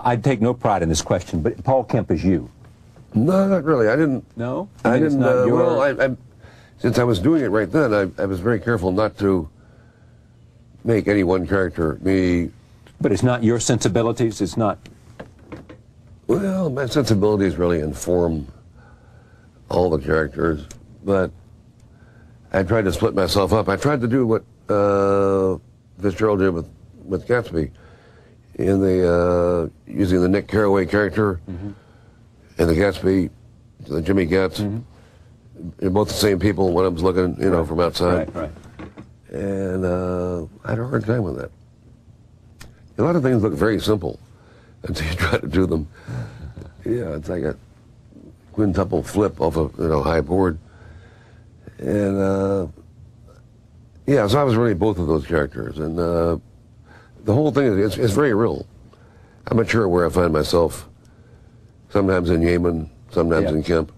I take no pride in this question, but Paul Kemp is you. No, not really. I didn't. No? I didn't. Not your... Well, since I was doing it right then, I was very careful not to make any one character me. But it's not your sensibilities? It's not... Well, my sensibilities really inform all the characters, but I tried to split myself up. I tried to do what Fitzgerald did with Gatsby, in the using the Nick Carraway character and the Gatsby, the Jimmy Getz. They're both the same people when I was looking, you know, from outside. Right. And I had a hard time with that. A lot of things look very simple until you try to do them. Yeah, it's like a quintuple flip off a high board. And yeah, so I was really both of those characters. And the whole thing is it's very real. I'm not sure where I find myself. Sometimes in Yemen, sometimes in Kemp.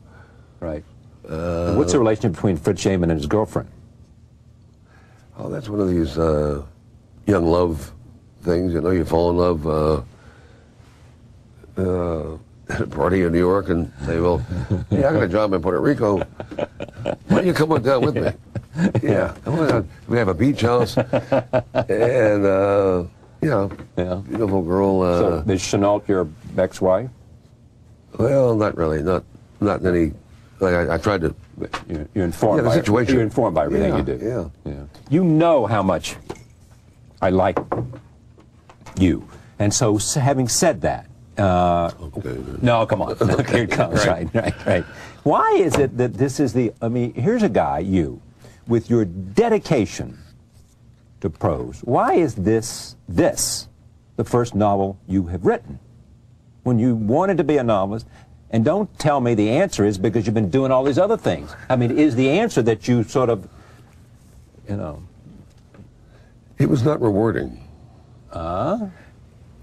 Right. What's the relationship between Fritz Yemen and his girlfriend? Oh, that's one of these young love things. You know, you fall in love at a party in New York and say, well, hey, I got a job in Puerto Rico. Why don't you come on down with me? Yeah. We have a beach house and, you know, beautiful girl. So is Chenault your ex-wife? Well, not really. Not in any... Like I tried to... You're informed by the situation. You're informed by everything you do. Yeah. You know how much I like you. And so having said that... okay. No, come on. Here it comes. Right. Why is it that this is the... I mean, here's a guy, you, with your dedication to prose. Why is this the first novel you have written? When you wanted to be a novelist... And don't tell me the answer is because you've been doing all these other things. I mean, is the answer that you sort of, you know... It was not rewarding. Well,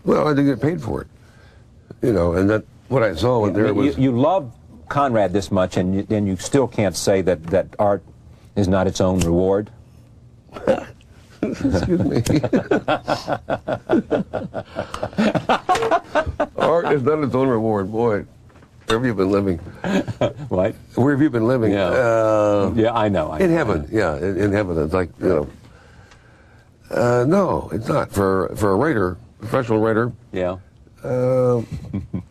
I didn't get paid for it. You know, and that what I saw when there was... You love Conrad this much, and then you still can't say that art is not its own reward? Excuse me. Art is not its own reward, boy. Where have you been living? What? Where have you been living? Yeah, I know. In heaven, in heaven. It's like, you know. No, it's not. For a writer, professional writer. Yeah.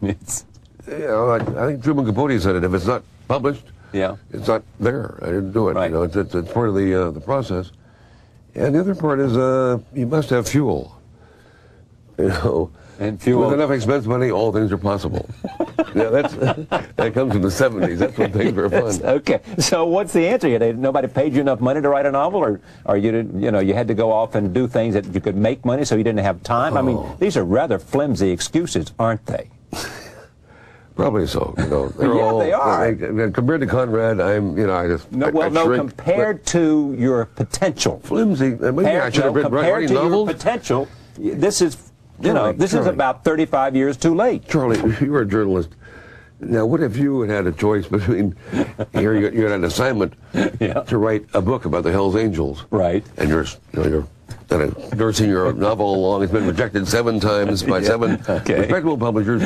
It's... You know, I think Truman Capote said it. If it's not published, it's not there. I didn't do it. Right. You know, it's part of the process. And the other part is you must have fuel. You know. And fuel. With enough expense money, all things are possible. That comes from the 70s. That's when things were fun. Okay. So what's the answer? Nobody paid you enough money to write a novel, or you didn't? You know, you had to go off and do things that you could make money, so you didn't have time. I mean, these are rather flimsy excuses, aren't they? Probably so. You know, they are. Compared to Conrad, I just compared to your potential. Flimsy. Maybe I should have been writing novels. Your potential. This is. This is about 35 years too late. Charlie, you were a journalist. Now, what if you had a choice between you had an assignment to write a book about the Hells Angels, right? And you're nursing your novel along. It's been rejected 7 times by 7 respectable publishers.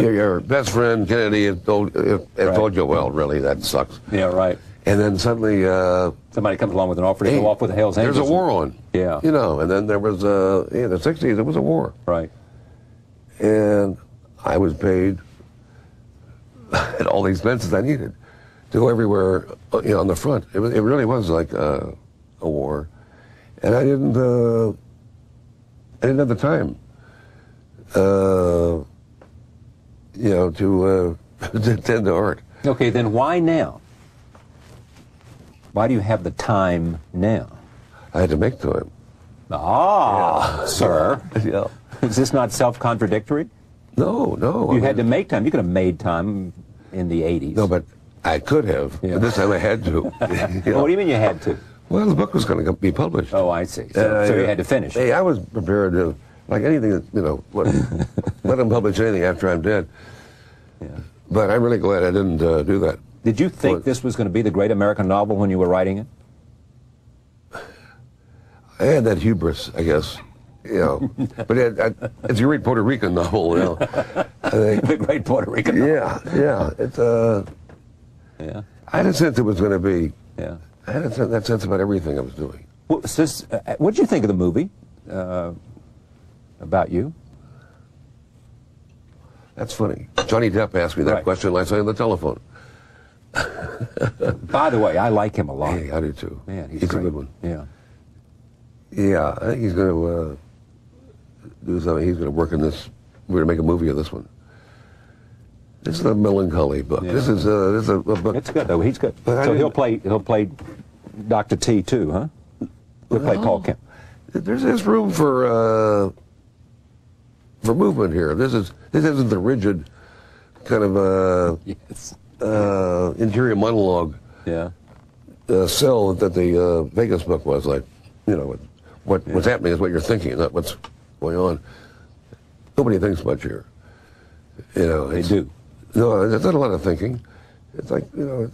Your best friend Kennedy has told you, well, really, that sucks. Yeah, right. And then suddenly somebody comes along with an offer to go off with the Hells Angels. There's a war on. Yeah. You know, and then there was in the 60s there was a war. Right. And I was paid at all the expenses I needed to go everywhere, on the front. It really was like a war, and I didn't have the time, to attend to art. Okay, then why now? Why do you have the time now? I had to make time. Sir. Yeah. Is this not self-contradictory? No. You had to make time. You could have made time in the 80s. No, but I could have. Yeah. But this time I had to. What do you mean you had to? Well, the book was going to be published. Oh, I see. So you had to finish. Hey, I was prepared to, like anything that, let them publish anything after I'm dead. Yeah. But I'm really glad I didn't do that. Did you think this was going to be the great American novel when you were writing it? I had that hubris, I guess. You know, but as you read Puerto Rican novel, you know, The great Puerto Rican novel. yeah, it's Yeah. I had a sense it was going to be. Yeah. I had that sense about everything I was doing. What did you think of the movie about you? That's funny. Johnny Depp asked me that Right. question last night on the telephone. By the way, I like him a lot. Hey, I do too. Man, he's a great. good one. Yeah. Yeah, I think he's going to do something. He's going to work in this. We're going to make a movie of this one. This is a melancholy book. Yeah. This is a book. It's good though. He's good. But So he'll play Dr. T too, huh? He'll play Paul Kemp. There's room for movement here. This isn't the rigid kind of Yes. interior monologue Yeah. cell that the Vegas book was. Like, you know, what's happening is what you're thinking, not what's going on. Nobody thinks much here. You know, They do. No, there's not a lot of thinking. It's like, you know.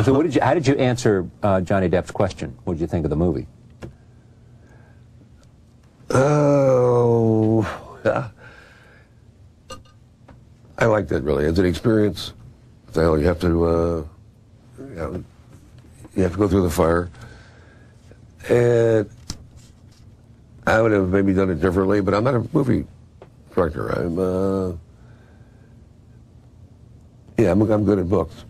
So how did you answer Johnny Depp's question? What did you think of the movie? Oh, I liked it really. It's an experience. So you have to, you have to go through the fire. And I would have maybe done it differently, but I'm not a movie director. I'm good at books.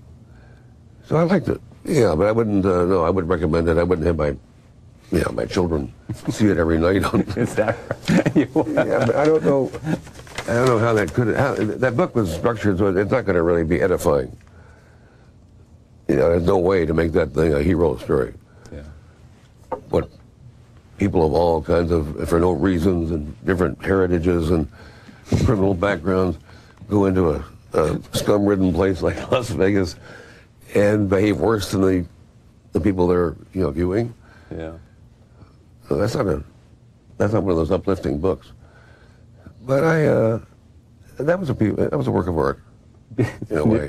So I liked it. Yeah, but I wouldn't, no, I wouldn't recommend it. I wouldn't have my children see it every night. Is that right? Yeah, but I don't know how that book was structured so it's not going to really be edifying. You know, there's no way to make that thing a hero story. Yeah. What people of all kinds of, for no reasons and different heritages and criminal backgrounds go into a scum-ridden place like Las Vegas and behave worse than the people they're viewing. Yeah. So that's not one of those uplifting books. But that was a work of art in a way.